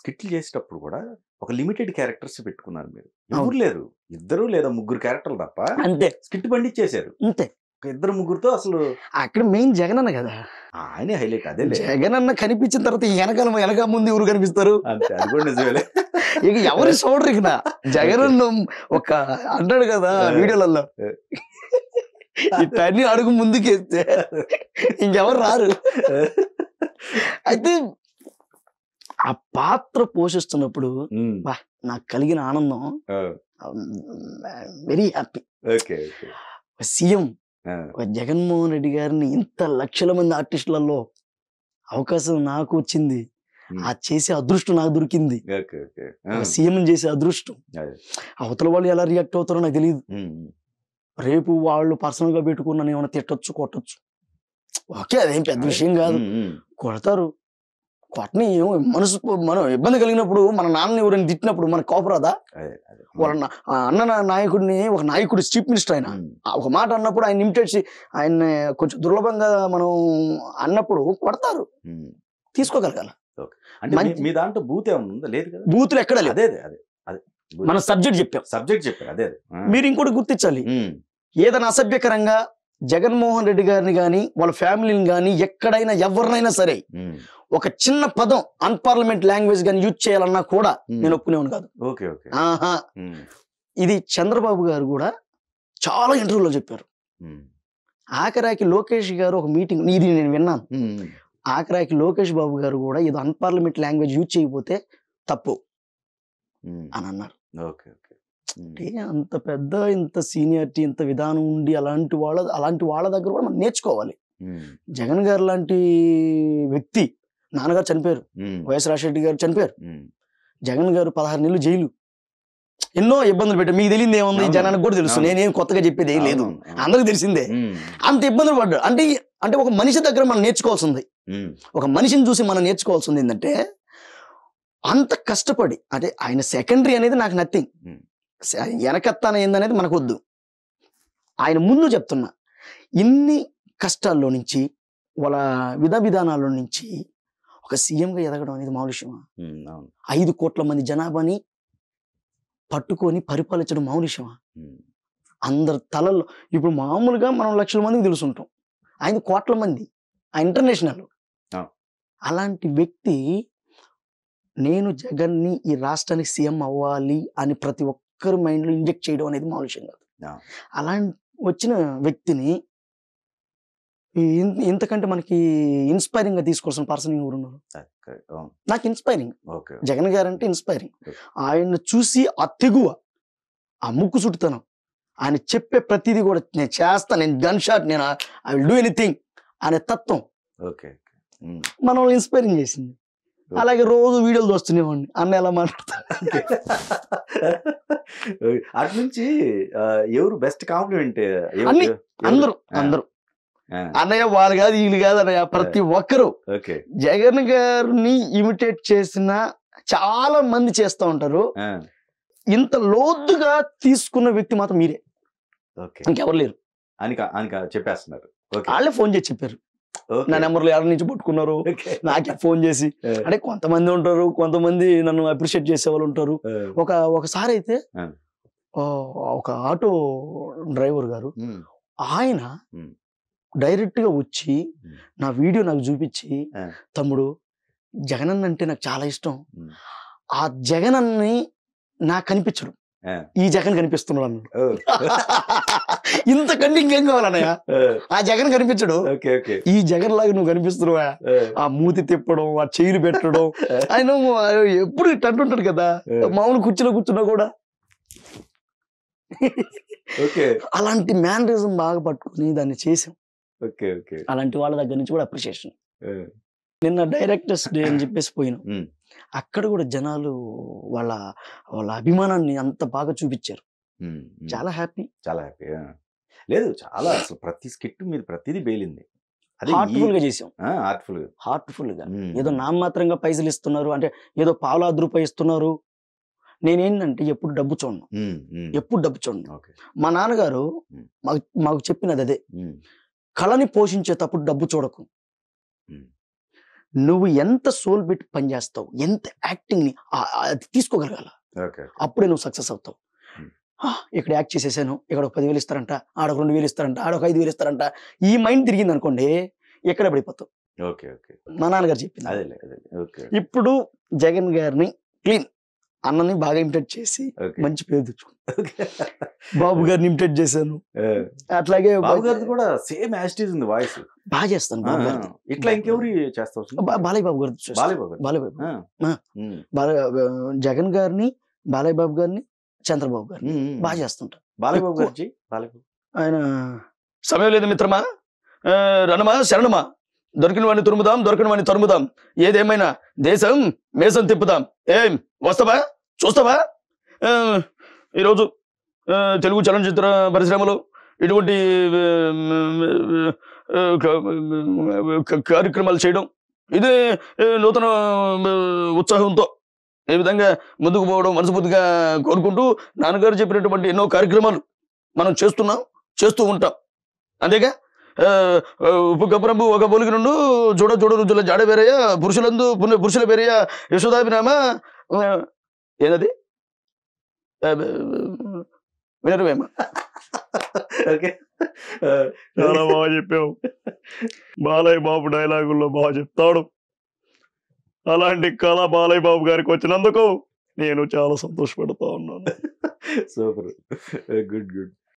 స్కిట్లు చేసేటప్పుడు కూడా ఒక లిమిటెడ్ క్యారెక్టర్స్ పెట్టుకున్నారు మీరు. అవును. ఎవరు లేరు. ఇద్దరు లేదా ముగ్గురు క్యారెక్టర్లు తప్ప అంతే స్కిట్ పండించేశారు. అంతే. ఒక ఇద్దరు ముగ్గురుతో అసలు అక్కడ మెయిన్ జగనన్న కదా. ఆయనే హైలైట్. అదేలే. జగనన్న కనిపించిన తర్వాత వెనక ముందు ఎవరు కనిపిస్తారు? అంతే, అది కూడా నిజమేలే. ఇక ఎవరి చూడరు ఇక. జగనన్న ఒక అంటాడు కదా వీడియోలలో, ఇట్లన్నీ అడుగు ముందుకేస్తే ఇంకెవరు రారు. అయితే ఆ పాత్ర పోషిస్తున్నప్పుడు నాకు కలిగిన ఆనందం very happy. CM Jaganmohan Reddy గారిని ఇంత లక్షల మంది ఆర్టిస్టులలో అవకాశం నాకు వచ్చింది. ఆ చేసే అదృష్టం నాకు దొరికింది. సీఎం చేసే అదృష్టం. అవతల వాళ్ళు ఎలా రియాక్ట్ అవుతారో నాకు తెలియదు. రేపు వాళ్ళు పర్సనల్ గా పెట్టుకున్న ఏమైనా తిట్టొచ్చు, కొట్టచ్చు. ఓకే, అదేం పెద్ద విషయం కాదు. కొడతారు, కొట్టని. మనసు మనం ఇబ్బంది కలిగినప్పుడు మన నాన్నని ఎవరైనా తిట్టినప్పుడు మనకు కోపరాదా? వాళ్ళ అన్న నాయకుడిని, ఒక నాయకుడు చీఫ్ మినిస్టర్ ఆయన ఒక మాట అన్నప్పుడు ఆయన ఇమిటేట్ ఆయన కొంచెం దుర్లభంగా మనం అన్నప్పుడు కొడతారు. తీసుకోగలగాల. మీ దాంట్లో బూత్ ఏమన్నా ఉందా? లేదు కదా. బూతులు ఎక్కడ లేదు. అదే అదే అదే మనం సబ్జెక్ట్ చెప్పారు. అదే. మీరు ఇంకోటి గుర్తించాలి. ఏదైనా అసభ్యకరంగా జగన్మోహన్ రెడ్డి గారిని కానీ వాళ్ళ ఫ్యామిలీని కానీ ఎక్కడైనా ఎవరినైనా సరే ఒక చిన్న పదం అన్పార్లమెంట్ లాంగ్వేజ్ కానీ యూజ్ చేయాలన్నా కూడా నేను ఒప్పుకునేవాను కాదు. ఇది చంద్రబాబు గారు కూడా చాలా ఇంటర్వ్యూలో చెప్పారు. ఆఖరాకి లోకేష్ గారు ఒక మీటింగ్, ఇది నేను విన్నాను. ఆఖరాకి లోకేష్ బాబు గారు కూడా ఏదో అన్పార్లమెంట్ లాంగ్వేజ్ యూజ్ చేయకపోతే తప్పు అని అన్నారు. అంటే అంత పెద్ద, ఇంత సీనియారిటీ, ఇంత విధానం ఉండి అలాంటి వాళ్ళ దగ్గర కూడా మనం నేర్చుకోవాలి. జగన్ గారు లాంటి వ్యక్తి, నాన్నగారు చనిపోయారు, వైఎస్ రాజశేఖర గారు చనిపోయారు, జగన్ గారు 16 నెలలు జైలు, ఎన్నో ఇబ్బందులు పెట్టారు. మీకు తెలియదు ఏముంది, జనానికి కూడా తెలుసు. నేనేం కొత్తగా చెప్పేది ఏం లేదు, అందరికి తెలిసిందే. అంత ఇబ్బందులు పడ్డాడు. అంటే ఒక మనిషి దగ్గర మనం నేర్చుకోవాల్సింది, ఒక మనిషిని చూసి మనం నేర్చుకోవాల్సింది ఏంటంటే, అంత కష్టపడి, అంటే ఆయన సెకండరీ అనేది నాకు నథింగ్, వెనకత్తాన ఏందనేది మనకు వద్దు. ఆయన ముందు చెప్తున్నా, ఇన్ని కష్టాల్లో నుంచి, వాళ్ళ విధానాల్లో నుంచి ఒక సీఎంగా ఎదగడం అనేది మామూలు విషయమా? 5 కోట్ల మంది జనాభాని పట్టుకొని పరిపాలించడం మామూలు విషయమా? అందరి తలల్లో ఇప్పుడు మామూలుగా మనం లక్షల మందికి తెలుసుంటాం, ఆయన కోట్ల మంది, ఆ ఇంటర్నేషనల్. అలాంటి వ్యక్తి నేను జగన్ని ఈ రాష్ట్రానికి సీఎం అవ్వాలి అని ప్రతి ఒక్కరి మైండ్లో ఇంజెక్ట్ చేయడం అనేది మామూలు విషయం కాదు. అలాంటి వచ్చిన వ్యక్తిని ఇంతకంటే మనకి ఇన్స్పైరింగ్ గా తీసుకోవాల్సిన పర్సన్ ఎవరున్నారు? నాకు ఇన్స్పైరింగ్ జగన్ గారు అంటే ఇన్స్పైరింగ్. ఆయన చూసి ఆ తెగువ, ఆ ముక్కు చుట్టుతనం, ఆయన చెప్పే ప్రతిదీ కూడా నేను చేస్తా, నేను గన్ షాట్, నేను ఐ విల్ డూ ఎనీథింగ్ అనే తత్వం మనం ఇన్స్పైరింగ్ చేసింది. అలాగే రోజు వీడియోలు చూస్తున్నామండి, అన్న ఎలా మాట్లాడతారు. అటు నుంచి ఎవరు బెస్ట్ కాంప్లిమెంట్? అందరూ అన్నయ్య, వాళ్ళు కాదు వీళ్ళు కాదు అన్నయ్య, ప్రతి ఒక్కరు జగన్ గారిని ఇమిటేట్ చేసిన చాలా మంది చేస్తూ ఉంటారు. ఇంత లోతుగా తీసుకున్న వ్యక్తి మాత్రం మీరే, ఇంకెవరు లేరు అని చెప్పేస్తున్నారు. వాళ్ళే ఫోన్ చేసి చెప్పారు, నా నెంబర్లు ఎవరి నుంచి పట్టుకున్నారు, నాకే ఫోన్ చేసి. అంటే కొంతమంది ఉంటారు, కొంతమంది నన్ను అప్రిషియేట్ చేసే వాళ్ళు ఉంటారు. ఒకసారి అయితే ఒక ఆటో డ్రైవర్ గారు, ఆయన డైరెక్ట్ గా వచ్చి నా వీడియో నాకు చూపించి, తమ్ముడు జగనన్న అంటే నాకు చాలా ఇష్టం, ఆ జగనన్ని నాకు కనిపించడు, ఈ జగన్ కనిపిస్తున్నాడు అన్నాడు. ఇంతకంటే ఇంకేం కావాలన్నయ్య? ఆ జగన్ కనిపించడు, ఈ జగన్ లాగా నువ్వు కనిపిస్తున్నావా? ఆ మూతి తిప్పడం, ఆ చెయ్యిలు పెట్టడం, ఆయన ఎప్పుడు ఇట్లా అంటుంటాడు కదా, మామూలు కుర్చీలో కూర్చున్నా కూడా. అలాంటి మేనరిజం బాగా పట్టుకుని దాన్ని చేసాం. అలాంటి వాళ్ళ దగ్గర నుంచి కూడా అప్రిషియేషన్. నిన్న డైరెక్టర్స్ డే అని చెప్పేసి పోయినాం, అక్కడ కూడా జనాలు వాళ్ళ అభిమానాన్ని అంత బాగా చూపించారు. చాలా హ్యాపీ. లేదు, చాలా అసలు ప్రతి స్కిట్ మీద ప్రతిదీ బేలింది. హార్ట్ఫుల్ గా చేసాం, హార్ట్ఫుల్ గా. ఏదో నామమాత్రంగా పైసలు ఇస్తున్నారు అంటే, ఏదో ₹1.5 ఇస్తున్నారు. నేనేంటంటే ఎప్పుడు డబ్బు చూడను. మా నాన్నగారు మాకు చెప్పినది అదే, కళని పోషించేటప్పుడు డబ్బు చూడకు, నువ్వు ఎంత సోల్ పెట్టి పని చేస్తావు, ఎంత యాక్టింగ్ ని అది తీసుకోగలగాల, ఓకే. అప్పుడే నువ్వు సక్సెస్ అవుతావు. ఇక్కడ యాక్ట్ చేసేసాను, ఇక్కడ ఒక 10,000 ఇస్తారంట, ఆడొక 2,000 ఇస్తారంట, ఆడొక 5,000 ఇస్తారంట, ఈ మైండ్ తిరిగింది అనుకోండి ఎక్కడ పడిపోతావు. ఓకే. ఓకే. మా నాన్నగారు చెప్పింది. అదేలే అదేలే. ఓకే. ఇప్పుడు జగన్ గారిని క్లీన్ అన్నని బాగా ఇమిటేట్ చేసి ఓకే. మంచి పేరు తెచ్చుకున్నాను. ఓకే. బాబు గారిని ఇమిటేట్ చేశాను, ఆ, అట్లాగే బాబు గారిది కూడా సేమ్ యాజ్ ఇట్ ఈజ్ ఉంది వాయిస్. బాగా చేస్తాను బాబు గారిది. ఇట్లా ఇంకెవరి చేస్తావు? బాలయ్య బాబు గారిది చేస్తాను. బాలయ్య బాబు. బాలయ్య బాబు, ఆ. ఉమ్. జగన్ గారిని, బాలయ్య బాబు గారిని, చంద్రబాబు గారిని బాగా చేస్తుంటా. బాలయ్య బాబు గారి బాలయ్య బాబు ఆయన సమయం లేదు మిత్రమా, రణమా శరణమా, దొరికిన వాడిని తురుముదాం, దొరికిన వాడిని తరుముదాం, ఏదేమైనా దేశం మేసం తిప్పుదాం. ఏం వస్తావా, చూస్తావా? ఈరోజు తెలుగు చలనచిత్ర పరిశ్రమలో ఇటువంటి కార్యక్రమాలు చేయడం, ఇదే నూతన ఉత్సాహంతో ఏ విధంగా ముందుకు పోవడం మనస్ఫూర్తిగా కోరుకుంటూ, నాన్నగారు చెప్పినటువంటి ఎన్నో కార్యక్రమాలు మనం చేస్తున్నాం, చేస్తూ ఉంటాం. అంతేగా ఉప్పు కప్పురంబు ఒక పోలికి నుండు చూడ చూడ రుజుల జాడ వేరయ్య పురుషులందు పురుషుల పేరయ్య యశోదాభిరామ, ఏదది వినరువేమో. ఓకే. చాలా బాగా చెప్పావు. బాలయ్య బాబు డైలాగుల్లో బాగా చెప్తాడు. అలాంటి కళ బాలయ్య బాబు గారికి వచ్చినందుకు నేను చాలా సంతోషపడతా ఉన్నాను. సూపర్. Good good.